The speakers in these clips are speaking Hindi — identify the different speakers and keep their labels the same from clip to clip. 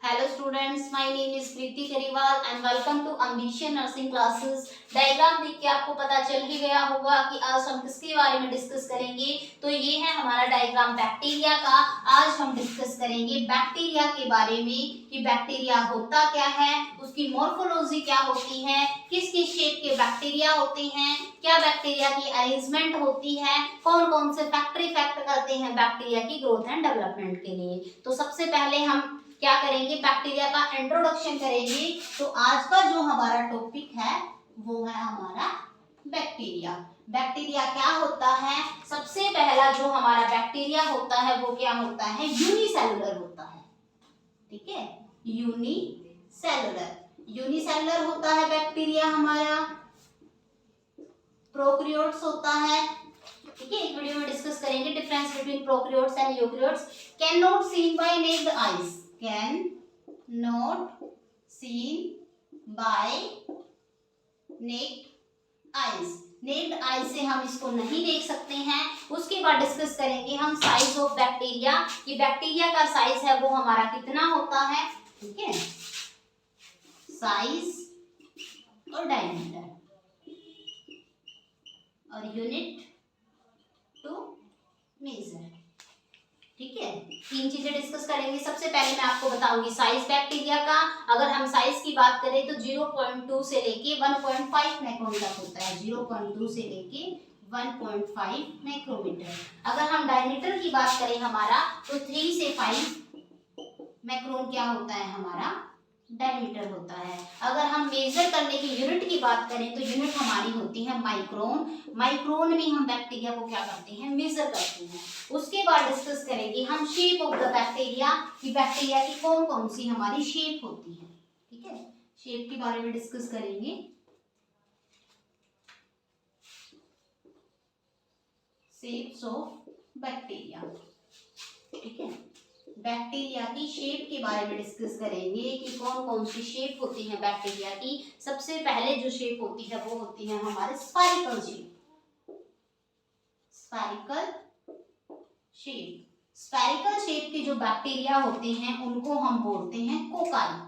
Speaker 1: Hello students, my name is Preeti Kariwal and welcome to Ambition Nursing Classes। Diagram देख के आपको पता चल ही गया होगा कि आज हम किसके बारे में डिस्कस करेंगे। तो ये है हमारा डायग्राम बैक्टीरिया का। आज हम डिस्कस करेंगे बैक्टीरिया के बारे में कि बैक्टीरिया होता क्या है, उसकी मॉर्फोलॉजी क्या होती है, किस किस शेप के बैक्टीरिया होते हैं, क्या बैक्टीरिया की अरेंजमेंट होती है, कौन कौन से फैक्टर इफेक्ट करते हैं बैक्टीरिया की ग्रोथ एंड डेवलपमेंट के लिए। तो सबसे पहले हम क्या करेंगे, बैक्टीरिया का इंट्रोडक्शन करेंगे। तो आज का जो हमारा टॉपिक है वो है हमारा बैक्टीरिया। बैक्टीरिया क्या होता है? सबसे पहला जो हमारा बैक्टीरिया होता है वो क्या होता है? यूनिसेलुलर होता है। ठीक है, यूनिसेलुलर होता है बैक्टीरिया हमारा। प्रोकैरियोट्स होता है। ठीक है, एक वीडियो में डिस्कस करेंगे difference between prokaryotes and eukaryotes. Can not seen by naked eyes, can not seen by naked eyes. Naked eye से हम इसको नहीं देख सकते हैं। उसके बाद डिस्कस करेंगे हम साइज ऑफ बैक्टीरिया, कि बैक्टीरिया का साइज है वो हमारा कितना होता है। ठीक है, साइज और डायमीटर और यूनिट टू मेजर। ठीक है, तीन चीजें डिस्कस करेंगे। सबसे पहले मैं आपको बताऊंगी साइज बैक्टीरिया का। अगर हम साइज की बात करें तो 0.2 से लेके 1.5 माइक्रोन तक होता है। 0.2 से लेके 1.5 माइक्रोमीटर। अगर हम डायमीटर की बात करें हमारा तो 3 से 5 माइक्रोन क्या होता है हमारा डायमीटर होता है। अगर हम मेजर करने की यूनिट की बात करें तो यूनिट हमारी होती है माइक्रोन। माइक्रोन में हम बैक्टीरिया को क्या करते हैं, मेजर करते हैं। उसके बाद डिस्कस करेंगे हम शेप ऑफ द बैक्टीरिया, कि बैक्टीरिया की कौन कौन सी हमारी शेप होती है। ठीक है, शेप के बारे में डिस्कस करेंगे। Shapes of bacteria. ठीक है, बैक्टीरिया की शेप के बारे में डिस्कस करेंगे कि कौन कौन सी शेप होती है बैक्टीरिया की। सबसे पहले जो शेप होती है वो होती है हमारे spherical shape. Spherical shape, spherical shape के जो बैक्टीरिया होते हैं उनको हम बोलते हैं कोकाई।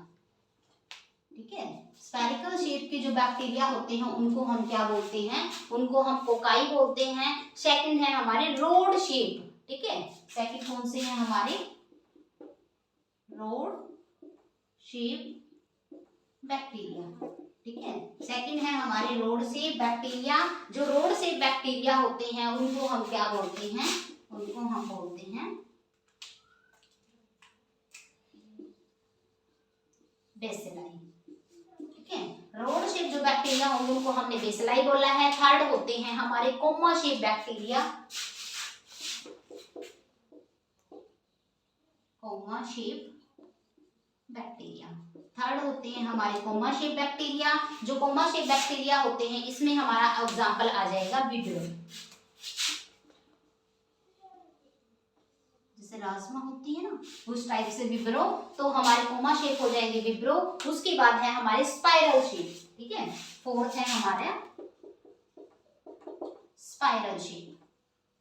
Speaker 1: ठीक है, स्फेरिकल शेप के जो बैक्टीरिया होते हैं उनको हम क्या बोलते हैं, उनको हम कोकाई बोलते हैं। सेकंड है हमारे रोड शेप। ठीक है, सेकंड कौन से हैं हमारे, रोड शेप बैक्टीरिया। ठीक है, सेकंड है हमारे रोड शेप बैक्टीरिया। जो रोड शेप बैक्टीरिया होते हैं उनको हम क्या बोलते हैं, उनको हम बोलते हैं बेसिलाई। ठीक है, रोड शेप जो बैक्टीरिया होंगे उनको हमने बेसिलाई बोला है। थर्ड होते हैं हमारे coma shape bacteria. Coma shape bacteria third होते हैं हमारे कोमा शेप बैक्टीरिया। जो कोमा शेप बैक्टीरिया होते हैं इसमें हमारा एग्जांपल आ जाएगा विब्रो। जैसे राजमा होती है ना उस टाइप से विब्रो, तो हमारे कोमा शेप हो जाएंगे विब्रो। उसके बाद है हमारे स्पाइरल शेप। ठीक है, फोर्थ है हमारा स्पाइरल शेप।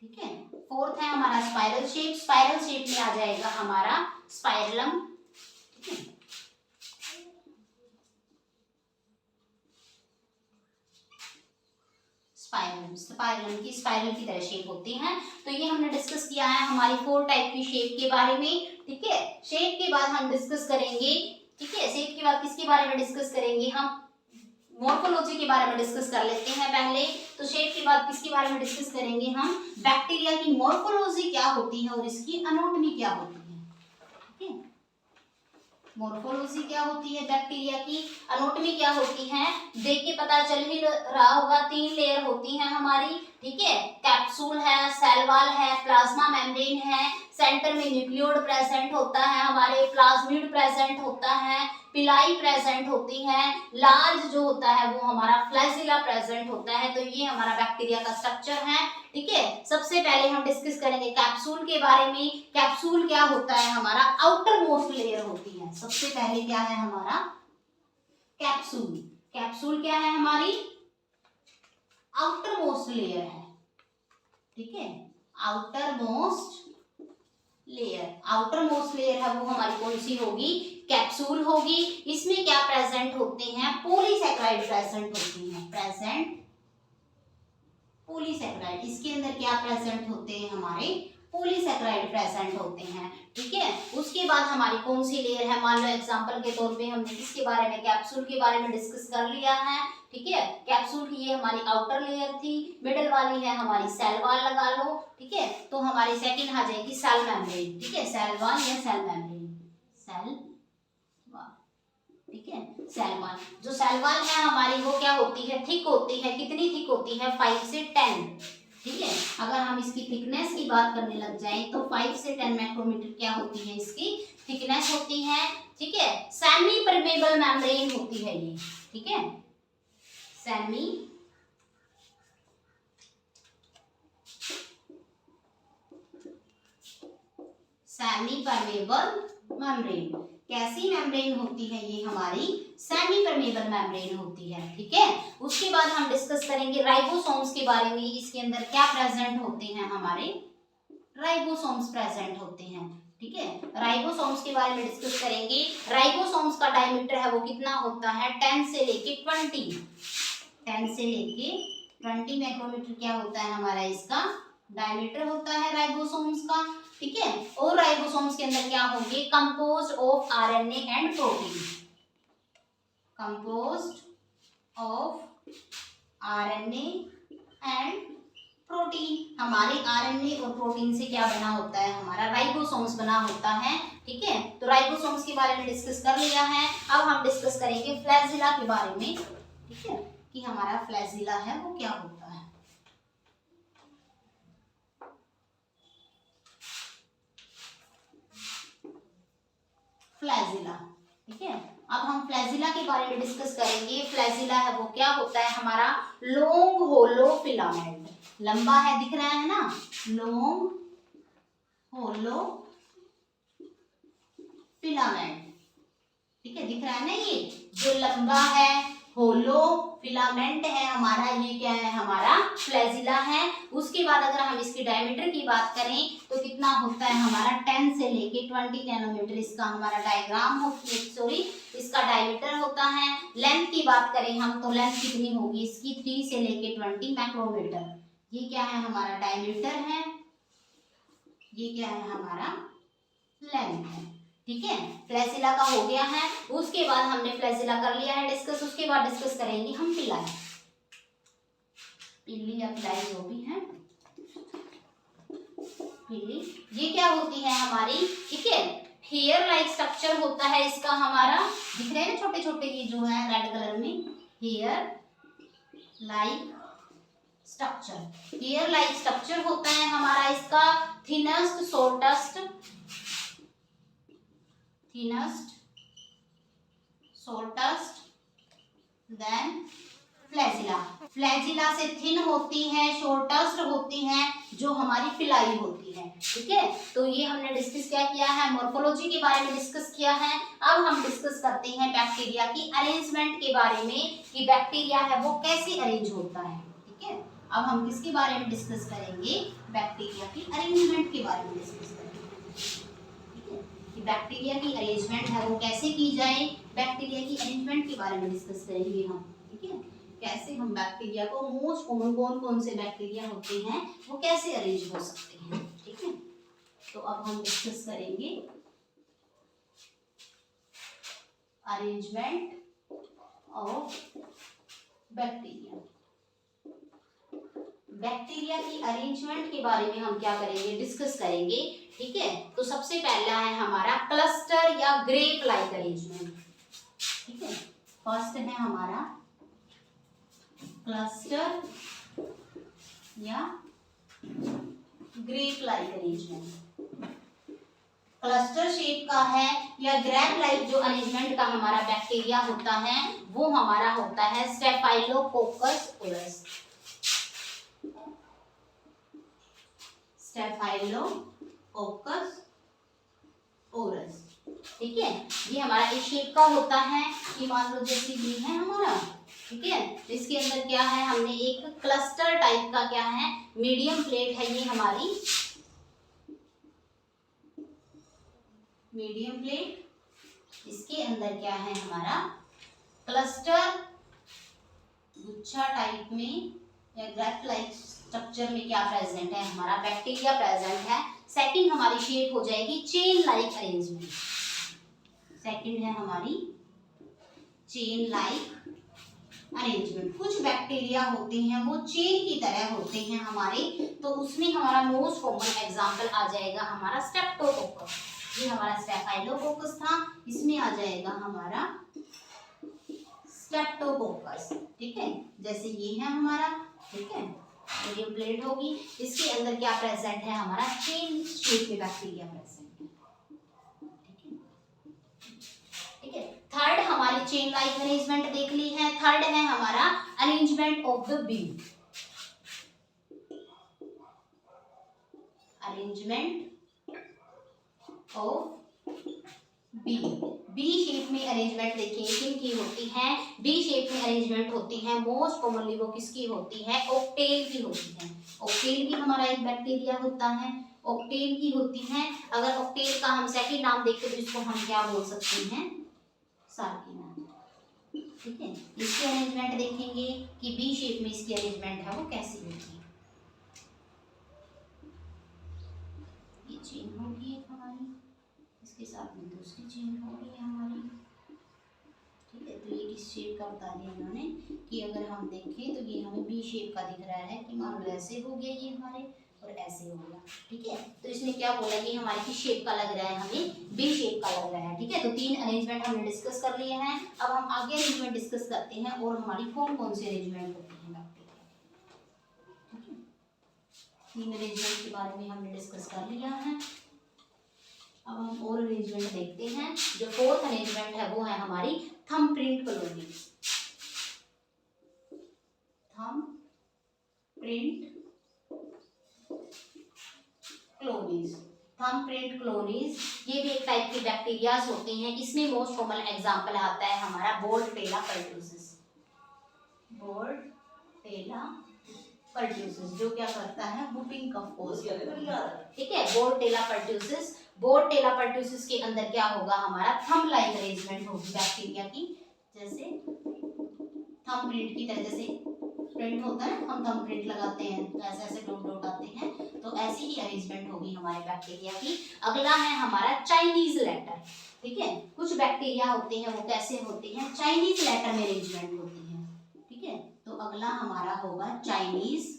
Speaker 1: ठीक है, फोर्थ है हमारा स्पाइरल शेप। स्पाइरल शेप में आ जाएगा हमारा स्पाइरलम। ठीक है, स्पाइरल की तरह शेप होती हैं। तो ये हमने डिस्कस किया है हमारी 4 टाइप की शेप के बारे में। ठीक है, शेप के बाद हम डिस्कस करेंगे। ठीक है, शेप के बाद किसके बारे में डिस्कस करेंगे, हम मॉर्फोलॉजी के बारे में डिस्कस कर लेते हैं पहले। तो शेप के बाद किसके बारे में डिस्कस करेंगे, हम बैक्टीरिया की मॉर्फोलॉजी क्या होती है और इसकी एनाटॉमी क्या होती है। ठीक है, मॉर्फोलॉजी क्या होती है बैक्टीरिया की, एनाटॉमी क्या होती है, देख के पता चल ही रहा होगा। 3 लेयर होती हैं हमारी। ठीक है, कैप्सूल है, सेल वॉल है, प्लाज्मा मेम्ब्रेन है, सेंटर में न्यूक्लियोइड प्रेजेंट होता है, हमारे प्लाज्मिड प्रेजेंट होता है, पिलाई प्रेजेंट होती है, लार्ज जो होता है वो हमारा फ्लैजिला प्रेजेंट होता है। तो ये हमारा बैक्टीरिया का स्ट्रक्चर है। ठीक है, सबसे पहले हम डिस्कस करेंगे कैप्सूल के बारे में। कैप्सूल क्या होता है हमारा, आउटर मोस्ट लेयर होती है। सबसे पहले क्या है हमारा कैप्सूल। कैप्सूल क्या है हमारी, आउटर मोस्ट लेयर है। ठीक है, outer most layer, outer most layer है वो हमारी कौन सी होगी, कैप्सूल होगी। इसमें क्या प्रेजेंट होते हैं, पॉलीसैकेराइड प्रेजेंट होती हैं, प्रेजेंट पॉलीसैकेराइड। इसके अंदर क्या प्रेजेंट होते हैं, हमारे पॉलीसैकेराइड प्रेजेंट होते हैं, ठीक है। उसके बाद हमारी कौन सी लेयर है, मान लो एग्जांपल के तौर पे हमने किसके बारे में, कैप्सूल के बारे में डिस्कस कर लिया है, ठीक है। कैप्सूल की ये हमारी आउटर लेयर थी, मिडिल वाली है हमारी सेल वॉल लगा लो, ठीक है। तो हमारी सेकंड आ जाएगी सेल मेम्ब्रेन, ठीक है, सेल वॉल या सेल मेम्ब्रेन, सेल वॉल, ठीक है। सेल वॉल, जो सेल वॉल है हमारी वो क्या होती है, थिक होती है। कितनी थिक होती है, 5 से 10, ठीक है। अगर हम इसकी थिकनेस की बात करने लग जाएं तो 5 से 10 माइक्रोमीटर क्या होती है, इसकी थिकनेस होती है, ठीक है। सेमी परमेबल मेम्ब्रेन होती है ये, ठीक है, सेमी परमेबल मेम्ब्रेन। कैसी मेम्ब्रेन होती है ये, हमारी सेमी परमेबल मेम्ब्रेन होती है, ठीक है। उसके बाद हम डिस्कस करेंगे राइबोसोम्स के बारे में। इसके अंदर क्या प्रेजेंट होते हैं, हमारे राइबोसोम्स प्रेजेंट होते हैं, ठीक है। राइबोसोम्स के बारे में डिस्कस करेंगे। राइबोसोम्स का डायमीटर है वो कितना होता है, 10 से लेके 20, 10 से लेके 20 माइक्रोमीटर क्या होता है हमारा, इसका डायमीटर होता है राइबोसोम्स का, ठीक है। और राइबोसोम्स के अंदर क्या होंगे, composed of RNA and protein, composed of RNA and protein. हमारे आरएनए और प्रोटीन से क्या बना होता है, हमारा राइबोसोम्स बना होता है, ठीक है। तो राइबोसोम्स के बारे में डिस्कस कर लिया है। अब हम डिस्कस करेंगे फ्लैजिला के बारे में, ठीक है, कि हमारा फ्लैजिला है वो क्या होता है। फ्लैजिला, ठीक है। अब हम फ्लैजिला के बारे में डिस्कस करेंगे। फ्लैजिला है वो क्या होता है, हमारा लॉन्ग होलो फिलामेंट, लंबा है, दिख रहा है ना, लॉन्ग होलो फिलामेंट, ठीक है, दिख रहा है ना, ये जो लंबा है, होलो फिलामेंट है हमारा, ये क्या है, हमारा फ्लैजिला है। उसके बाद अगर हम इसकी डायमीटर की बात करें तो कितना होता है हमारा, 10 से लेके 20 नैनोमीटर इसका हमारा डायग्राम होती है, सॉरी इसका डायमीटर होता है। लेंथ की बात करें हम तो लेंथ कितनी होगी इसकी, 3 से लेके 20 माइक्रोमीटर। ये क्या है, हमारा डायमीटर है, ये क्या है, हमारा लेंथ है, ठीक है। फ्लैजिला का हो गया है। उसके बाद हमने फ्लैजिला कर लिया है डिस्कस। उसके बाद डिस्कस करेंगे हम पिलाई, पिल्ली या पिलाई जो भी है, पिल्ली, ये क्या होती है हमारी, ठीक है, हेयर लाइक स्ट्रक्चर होता है इसका हमारा, दिख रहे हैं ना छोटे छोटे ये जो है रेड कलर में, hair like structure, hair like structure होता है हमारा इसका। Thinnest shortest then flagella. Flagella से थिन होती है, शॉर्टेस्ट होती है जो हमारी फिलाई होती है, ठीक है। तो ये हमने डिस्कस क्या किया है, मॉर्फोलॉजी के बारे में डिस्कस किया है। अब हम डिस्कस करते हैं बैक्टीरिया की अरेंजमेंट के बारे में, कि बैक्टीरिया है वो कैसे अरेंज होता है, ठीक है। अब हम किसके बारे में डिस्कस करेंगे, बैक्टीरिया की अरेंजमेंट के बारे में डिस्कस करेंगे, ठीक है, कि बैक्टीरिया की अरेंजमेंट है वो कैसे की जाए, बैक्टीरिया की अरेंजमेंट के बारे में डिस्कस करेंगे हम, ठीक है। कैसे हम बैक्टीरिया को, मोस्ट कौन कौन से बैक्टीरिया होते हैं वो कैसे अरेंज हो सकते हैं, ठीक है। तो अब हम डिस्कस करेंगे अरेंजमेंट ऑफ बैक्टीरिया। बैक्टीरिया की अरेंजमेंट के बारे में हम क्या करेंगे, डिस्कस करेंगे, ठीक है। तो सबसे पहला है हमारा क्लस्टर या ग्रेप लाइक अरेंजमेंट, ठीक है। फर्स्ट है हमारा क्लस्टर या grape like arrangement. Cluster shape का है या ग्रेप लाइक जो अरेंजमेंट का हमारा बैक्टीरिया होता है वो हमारा होता है स्टेफाइलोकोकस ओरस, स्टेफाइलोकोकस ओरस, ठीक है। ये हमारा इस शेप का होता है, कि मान लो जैसे ये है हमारा, ठीक है। इसके अंदर क्या है, हमने एक क्लस्टर टाइप का क्या है, मीडियम प्लेट है ये हमारी, मीडियम प्लेट, इसके अंदर क्या है हमारा क्लस्टर, गुच्छा टाइप में या ग्राफ लाइक स्ट्रक्चर में क्या प्रेजेंट है हमारा बैक्टीरिया प्रेजेंट है। सेकंड हमारी शेप हो जाएगी चेन लाइक अरेंजमेंट। सेकंड है हमारी चेन लाइक अरेंजमेंट। कुछ बैक्टीरिया होते हैं वो चेन की तरह होते हैं हमारे, तो उसमें हमारा मोस्ट कॉमन एग्जांपल आ जाएगा हमारा स्ट्रेप्टोकोकस। ये हमारा स्टेफाइलोकोकस था, इसमें आ जाएगा हमारा स्ट्रेप्टोकोकस। ठीक है, जैसे ये है हमारा, ठीक है, मीडियम प्लेट होगी, इसके अंदर क्या प्रेजेंट है हमारा चेन शेप में बैक्टीरिया प्रेजेंट है। ठीक है, थर्ड हमारी चेन लाइक अरेंजमेंट देख ली है। थर्ड है हमारा arrangement of the B. Arrangement of B. B shape में अरेंजमेंट देखिए किनकी होती है, बी शेप में अरेंजमेंट होती है मोस्ट कॉमनली वो किसकी होती है, ऑक्टेल की होती है। ऑक्टेल भी हमारा एक बैक्टीरिया होता है, ऑक्टेल की होती है। अगर ऑक्टेल का हम सेकंड नाम देखते तो इसको हम क्या बोल सकते हैं, सार्किना। ठीक है, इसकी अरेंजमेंट देखेंगे कि बी शेप में इसकी अरेंजमेंट है वो कैसी होती है। ये चेन होगी एक हमारी, इसके साथ में दूसरी चेन होगी हमारी। ठीक है, तो ये किस शेप का बता दिया इन्होंने कि अगर हम देखें तो ये हमें बी शेप का दिख रहा है कि मान लो ऐसे हो गया ये हमारे और ऐसे हो गया। ठीक है, तो इसने क्या बोला कि हमारे किस शेप का लग रहा है, हमें बी शेप का लग रहा है। ठीक है, तो तीन अरेंजमेंट हमने डिस्कस कर लिए हैं। अब हम आगे अरेंजमेंट डिस्कस करते हैं और हमारी कौन कौन सी अरेंजमेंट होती है बैक्टीरिया। ठीक है, तीन अरेंजमेंट के बारे में हमने डिस्कस कर लिया है। अब हम और अरेंजमेंट देखते हैं। जो फोर्थ अरेंजमेंट है वो है हमारी thumb print colony. Thumb print colonies. Thumb print colonies ये भी एक टाइप के बैक्टीरियाज होते हैं। इसमें मोस्ट कॉमन एग्जांपल आता है हमारा बोर्डटेला परट्यूसिस। बोर्डटेला परट्यूसिस जो क्या करता है, वुपिंग कफ कोज। ठीक है, बोर्डटेला परट्यूसिस। बोर्डटेला परट्यूसिस के अंदर क्या होगा हमारा थंब लाइक अरेंजमेंट होगी बैक्टीरिया की, जैसे थंब प्रिंट की तरह। जैसे प्रिंट होता है, हम थंब प्रिंट लगाते हैं तो ऐसे ऐसे डॉट डॉट आते हैं, तो ऐसी ही अरेंजमेंट होगी हमारे बैक्टीरिया की। अगला है हमारा चाइनीज लेटर। ठीक है, कुछ बैक्टीरिया होते हैं वो कैसे होते हैं, चाइनीज लेटर में अरेंजमेंट होती है। ठीक है, तो अगला हमारा होगा चाइनीज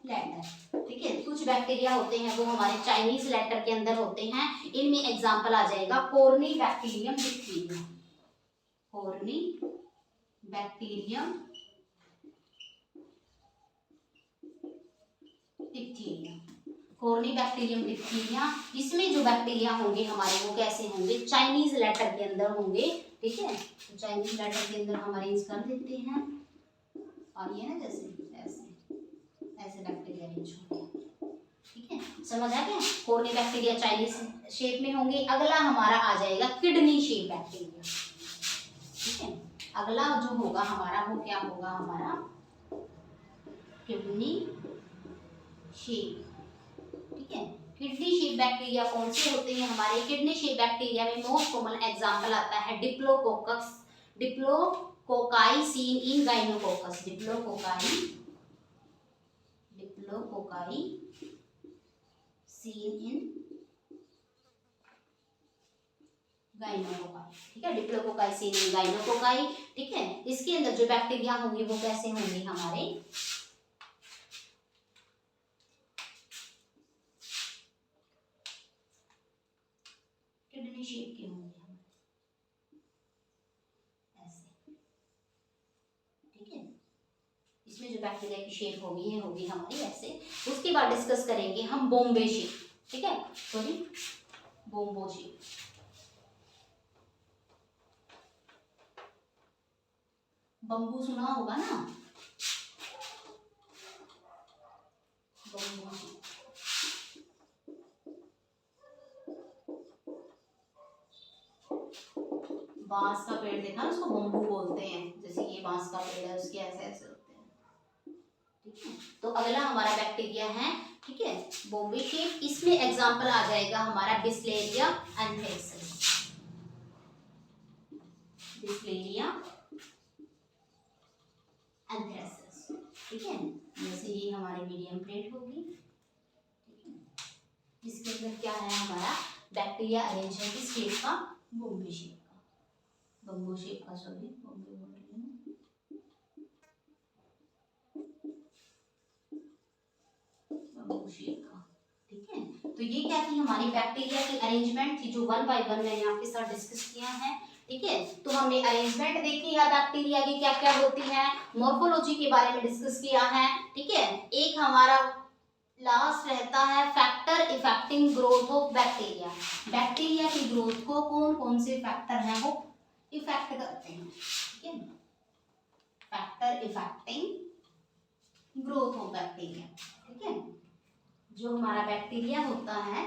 Speaker 1: लेटर। ठीक है, कुछ बैक्टीरिया होते हैं वो हमारे चाइनीज लेटर के अंदर होते हैं। इनमें एग्जांपल आ जाएगा corynebacterium diphtheriae. Corynebacterium diphtheria. Corynebacterium diphtheria, इसमें जो बैक्टीरिया होंगे हमारे वो कैसे होंगे, चाइनीज लेटर के अंदर होंगे। ठीक है, तो चाइनीज लेटर के अंदर हम अरेंज कर देते हैं और ये ना जैसे ऐसे ऐसे बैक्टीरिया अरेंज होंगे। ठीक है, समझ आ गया, कोर्नी बैक्टीरिया चाइनीज शेप में होंगे। अगला हमारा आ जाएगा किडनी शेप बैक्टीरिया। ठीक है, अगला जो होगा हमारा वो क्या होगा हमारा किडनी शेप। ठीक है, किडनी शेप बैक्टीरिया कौन से होते हैं हमारे, किडनी शेप बैक्टीरिया में मोस्ट कॉमन एग्जांपल आता है diplococcus. Diplococci seen in gonococcus. Diplococci seen in gonococci. ठीक है, डिप्लोकोकाई सीन इन गाइनोकोकाई। ठीक है, इसके अंदर जो बैक्टीरिया होंगे वो कैसे होंगे हमारे किडनी शेप के होंगे ऐसे। ठीक है, इसमें जो बैक्टीरिया की शेप होगी ये होगी हमारी ऐसे। उसके बाद डिस्कस करेंगे हम बॉम्बे शेप। ठीक है, सॉरी बोम्बो शेप। बम्बू सुना होगा ना, बम्बू शेप। बांस का पेड़ देखा ना, उसको बम्बू बोलते हैं। जैसे ये बांस का पेड़ है, उसके ऐसे ऐसे होते हैं। ठीक है, तो अगला हमारा बैक्टीरिया है, ठीक है, बॉम्बे शेप। इसमें एग्जांपल आ जाएगा हमारा बिस्लेरिया एंथ्रेक्सिस। डिस्लेरिया एंथ्रेसिस। ठीक है, जैसे ये हमारी मीडियम प्लेट होगी, ठीक है, जिसके अंदर क्या है हमारा बैक्टीरिया अरेंज है किस शेप का, बॉम्बे शेप का, बम्बो शेप का, सॉरी बॉम्बे बोल रही हूँ, बम्बो शेप का। ठीक है, तो ये क्या थी हमारी बैक्टीरिया की अरेंजमेंट थी जो 1 बाय 1 मैंने आपके साथ डिस्कस किया है। ठीक है, तो हमने अरेंजमेंट देखी है बैक्टीरिया की क्या क्या होती है, मॉर्फोलॉजी के बारे में डिस्कस किया है। ठीक है, एक हमारा लास्ट रहता है factor effecting growth of bacteria. Bacteria की ग्रोथ को कौन कौन से फैक्टर हैं वो इफेक्ट करते हैं। ठीक है, factor effecting growth of bacteria. ठीक है, जो हमारा बैक्टीरिया होता है,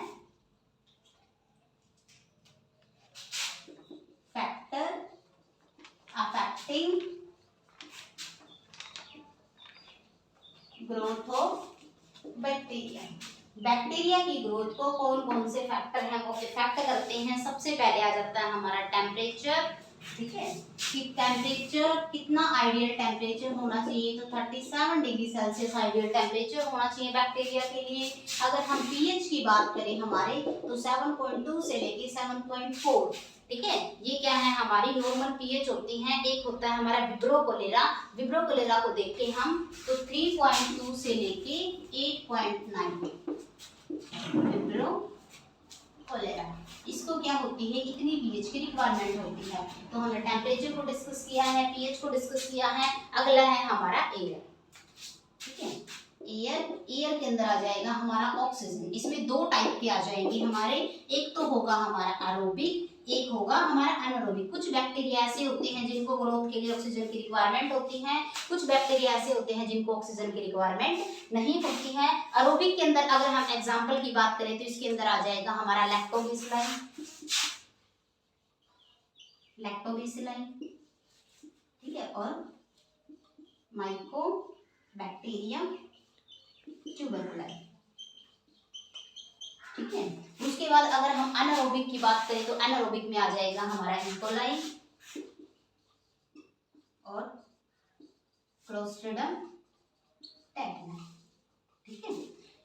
Speaker 1: factor affecting growth of bacteria. Bacteria की ग्रोथ को कौन कौन से फैक्टर हैं वो इफेक्ट करते हैं। सबसे पहले आ जाता है हमारा टेम्परेचर। ठीक है, कि टेम्परेचर कितना आइडियल टेम्परेचर होना चाहिए, तो 37 डिग्री सेल्सियस आइडियल टेम्परेचर होना चाहिए बैक्टीरिया के लिए। अगर हम पीएच की बात करें हमारे, तो 7.2 से लेके 7.4। ठीक है, ये क्या है हमारी नॉर्मल पीएच होती हैं। एक होता है हमारा विब्रो कोलेरा, विब्रो कोलेरा को देखें हम तो 3.2 से लेके 8.9 विब्रो कोलेरा, इसको क्या होती है इतनी पीएच की रिक्वायरमेंट होती है। तो हमने टेम्परेचर को डिस्कस किया है, पीएच को डिस्कस किया है। अगला है हमारा एयर। ठीक है, एयर के अंदर आ जाएगा हमारा ऑक्सीजन। इसमें दो टाइप के आ जाएंगे हमारे, एक तो होगा हमारा एरोबिक, एक होगा हमारा एनारोबिक। कुछ बैक्टीरिया ऐसे होते हैं जिनको ग्रोथ के लिए ऑक्सीजन की रिक्वायरमेंट होती है, कुछ बैक्टीरिया ऐसे होते हैं जिनको ऑक्सीजन की रिक्वायरमेंट नहीं होती है। एरोबिक के अंदर अगर हम एग्जांपल की बात करें तो इसके अंदर आ जाएगा हमारा लैक्टोबैसिलस, ठीक है, और माइकोबैक्टीरियम ट्यूबरकुलाई। ठीक है, उसके बाद अगर हम एनारोबिक की बात करें तो एनारोबिक में आ जाएगा हमारा इकोलाई और क्लोस्ट्रिडियम टेटनी। ठीक है,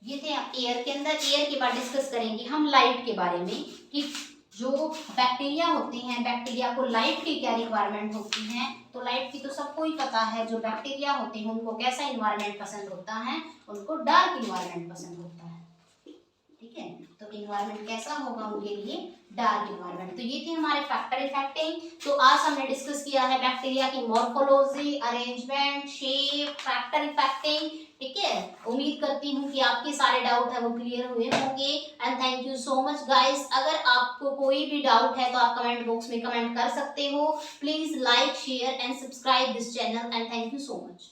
Speaker 1: ये थे एयर के अंदर। एयर के बाद डिस्कस करेंगे हम लाइट के बारे में कि जो बैक्टीरिया होती हैं, बैक्टीरिया को लाइट की क्या रिक्वायरमेंट होती है। तो लाइट की तो सबको ही पता है, जो बैक्टीरिया होते हैं उनको कैसा इन्वायरमेंट पसंद होता है, उनको डार्क इन्वायरमेंट पसंद होता है। ठीक है, तो इन्वायरमेंट कैसा होगा उनके लिए, डार्क इन्वायरमेंट। तो ये थे हमारे फैक्टर इफेक्टिंग। तो आज हमने डिस्कस किया है बैक्टीरिया की morphology, arrangement, shape, factor effecting. ठीक है, उम्मीद करती हूँ कि आपके सारे डाउट है वो क्लियर हुए होंगे। And thank you so much guys. अगर आपको कोई भी डाउट है तो आप कमेंट बॉक्स में कमेंट कर सकते हो। Please like, share and subscribe this channel and thank you so much.